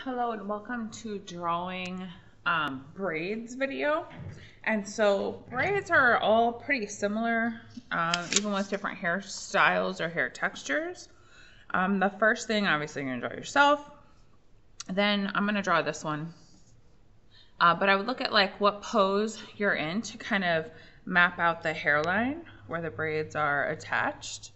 Hello and welcome to drawing braids video. And so braids are all pretty similar, even with different hairstyles or hair textures. The first thing, obviously, you're gonna draw yourself. Then I'm gonna draw this one. But I would look at like what pose you're in to kind of map out the hairline where the braids are attached.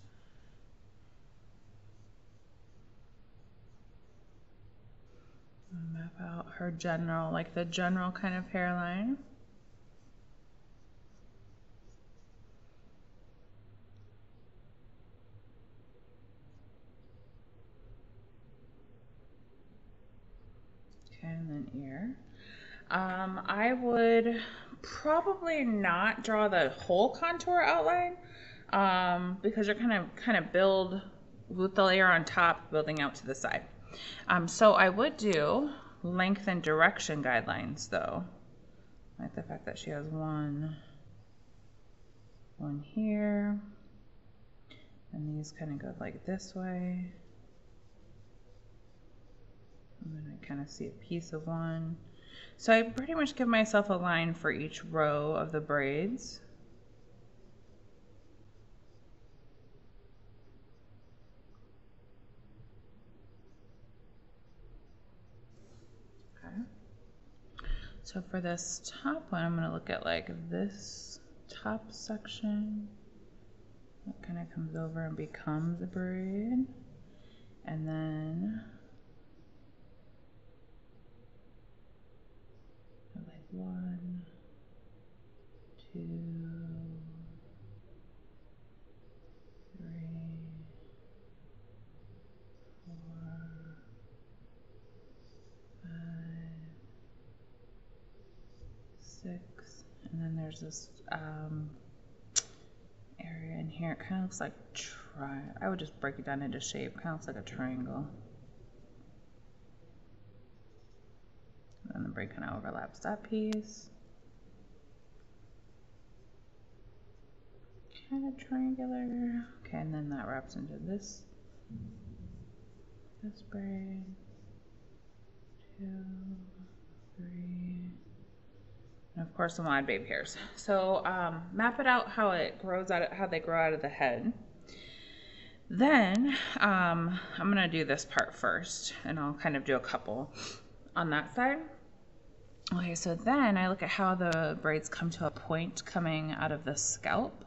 Map out her general, like the general kind of hairline. Okay, and then ear. I would probably not draw the whole contour outline because you're kind of build with the layer on top, building out to the side. So I would do length and direction guidelines though. Like the fact that she has one here, and these kind of go like this way. And then I kind of see a piece of one. So I pretty much give myself a line for each row of the braids. Okay. So for this top one, I'm going to look at like this top section. That kind of comes over and becomes a braid. And then like 1, 2, 3, 4, 5, 6, and then there's this area in here. It kind of looks like I would just break it down into shape. Kind of looks like a triangle. And then the braid kind of overlaps that piece. Kind of triangular. Okay, and then that wraps into this braid. 2, 3. And of course, some odd baby hairs. So map it out how it grows out, how they grow out of the head. Then I'm gonna do this part first, and I'll kind of do a couple on that side. Okay, so then I look at how the braids come to a point coming out of the scalp,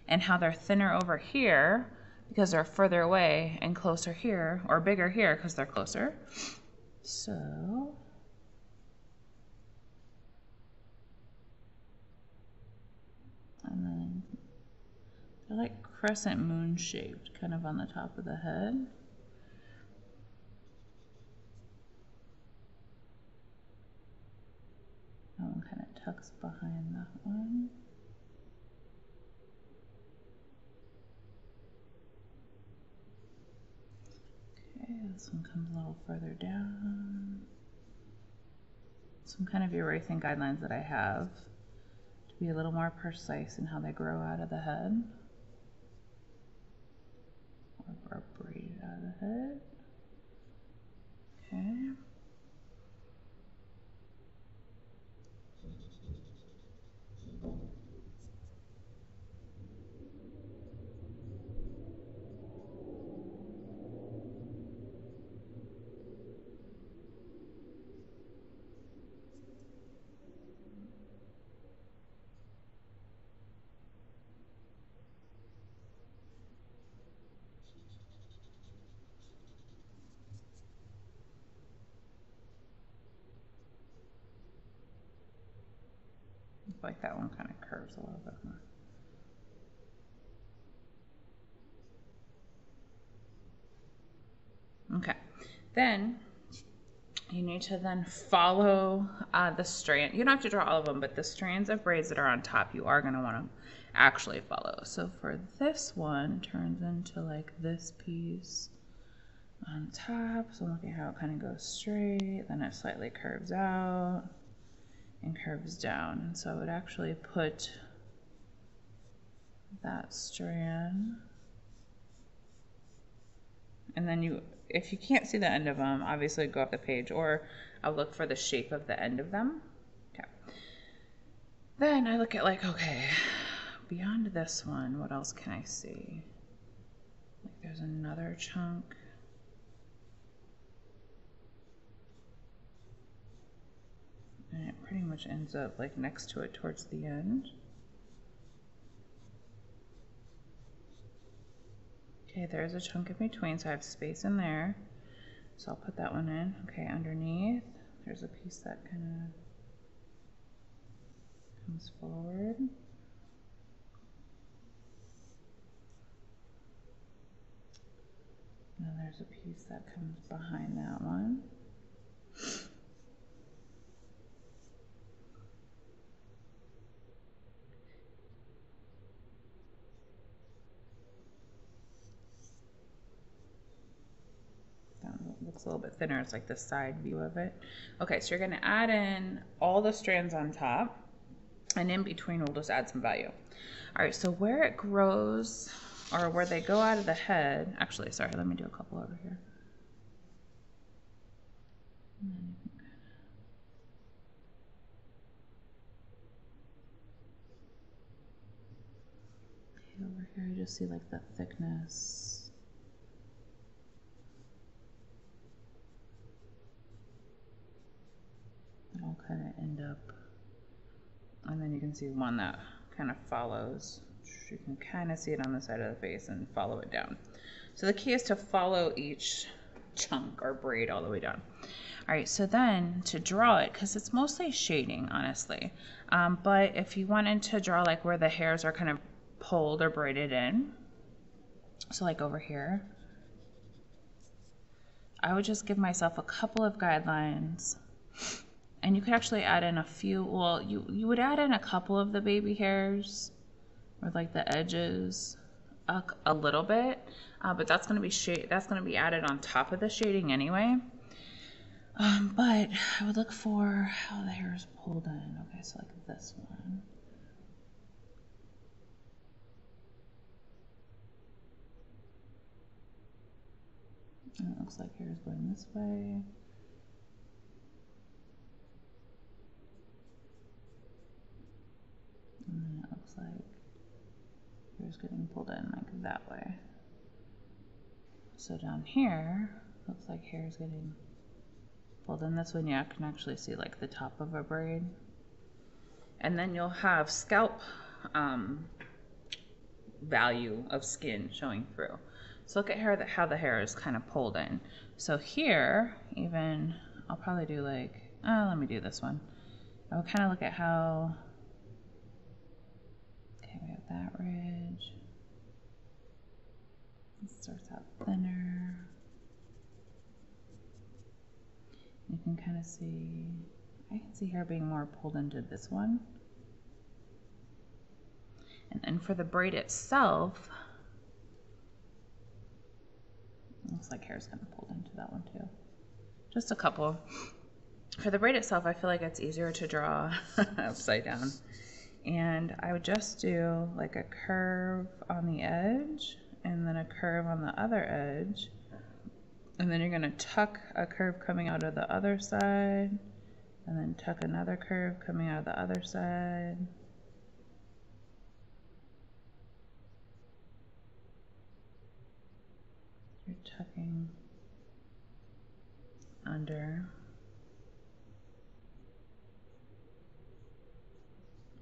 and how they're thinner over here because they're further away, and closer here, or bigger here because they're closer. So and then they're like crescent moon shaped, kind of on the top of the head. That one kind of tucks behind that one. Okay, this one comes a little further down. Some kind of erasing guidelines that I have to be a little more precise in how they grow out of the head. Or braided out of the head. Okay. Like that one kind of curves a little bit more. Okay, then you need to then follow the strand. You don't have to draw all of them, but the strands of braids that are on top, you are going to want to actually follow. So for this one, turns into like this piece on top. So I'm looking at how it kind of goes straight, then it slightly curves out and curves down. And so I would actually put that strand And then if you can't see the end of them, obviously go off the page, or I'll look for the shape of the end of them. Okay. Then I look at like, okay, beyond this one, what else can I see? Like there's another chunk. And it pretty much ends up like next to it towards the end. Okay, there's a chunk in between, so I have space in there. So I'll put that one in. Okay, underneath, there's a piece that kind of comes forward. And then there's a piece that comes behind that one. Looks a little bit thinner. It's like the side view of it. Okay, so you're going to add in all the strands on top, and in between we'll just add some value. All right, so where it grows, or where they go out of the head, actually, sorry, let me do a couple over here. Okay, over here you just see like the thickness. It'll kind of end up, and then you can see one that kind of follows. You can kind of see it on the side of the face and follow it down. So the key is to follow each chunk or braid all the way down. All right, so then to draw it, because it's mostly shading, honestly, but if you wanted to draw like where the hairs are kind of pulled or braided in, so like over here, I would just give myself a couple of guidelines. And you could actually add in a few, well, you would add in a couple of the baby hairs or like the edges a little bit, but that's going to be added on top of the shading anyway. But I would look for how the hair is pulled in. Okay, so like this one. And it looks like hair is going this way. And then it looks like hair's getting pulled in like that way. So down here, looks like hair's getting pulled in this one. Yeah, I can actually see like the top of a braid. And then you'll have scalp value of skin showing through. So look at how the hair is kind of pulled in. So here, even, I'll probably do like, let me do this one. I'll kind of look at how, okay, we have that ridge. It starts out thinner. You can kind of see, I can see hair being more pulled into this one. And then for the braid itself, it looks like hair's kind of pulled into that one too. Just a couple. For the braid itself, I feel like it's easier to draw upside down. And I would just do like a curve on the edge and then a curve on the other edge. And then you're going to tuck a curve coming out of the other side and then tuck another curve coming out of the other side. You're tucking under.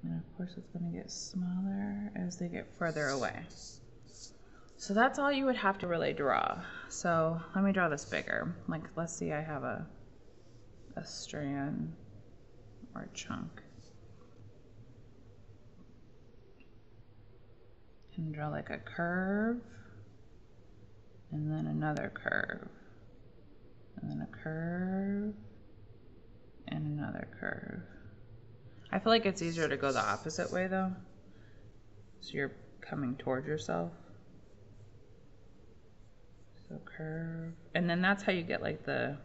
And of course it's going to get smaller as they get further away. So that's all you would have to really draw. So let me draw this bigger. Like, let's see, I have a strand or a chunk. And draw like a curve, and then another curve, and then a curve, and another curve. I feel like it's easier to go the opposite way though. So you're coming towards yourself. So curve, and then that's how you get like the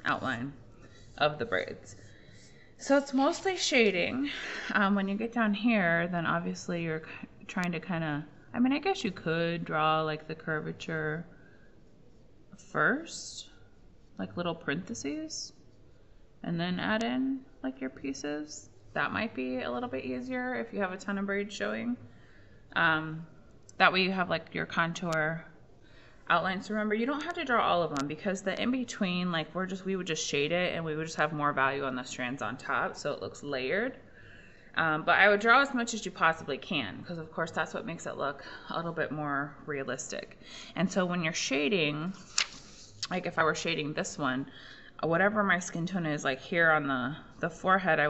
outline of the braids. So it's mostly shading. When you get down here, then obviously you're trying to kind of, I mean, I guess you could draw like the curvature first, like little parentheses, and then add in like your pieces. That might be a little bit easier if you have a ton of braids showing. That way you have like your contour outlines. Remember, you don't have to draw all of them because the in between, like we would just shade it and we would just have more value on the strands on top, so it looks layered. But I would draw as much as you possibly can because of course that's what makes it look a little bit more realistic. And so when you're shading, like if I were shading this one, whatever my skin tone is, like here on the forehead, I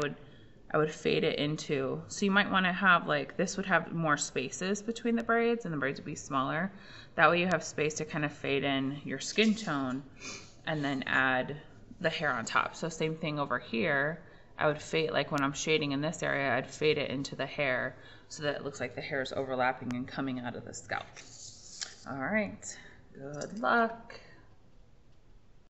would fade it into, so you might want to have like, this would have more spaces between the braids and the braids would be smaller. That way you have space to kind of fade in your skin tone and then add the hair on top. So same thing over here. I would fade, like when I'm shading in this area, I'd fade it into the hair so that it looks like the hair is overlapping and coming out of the scalp. All right, good luck.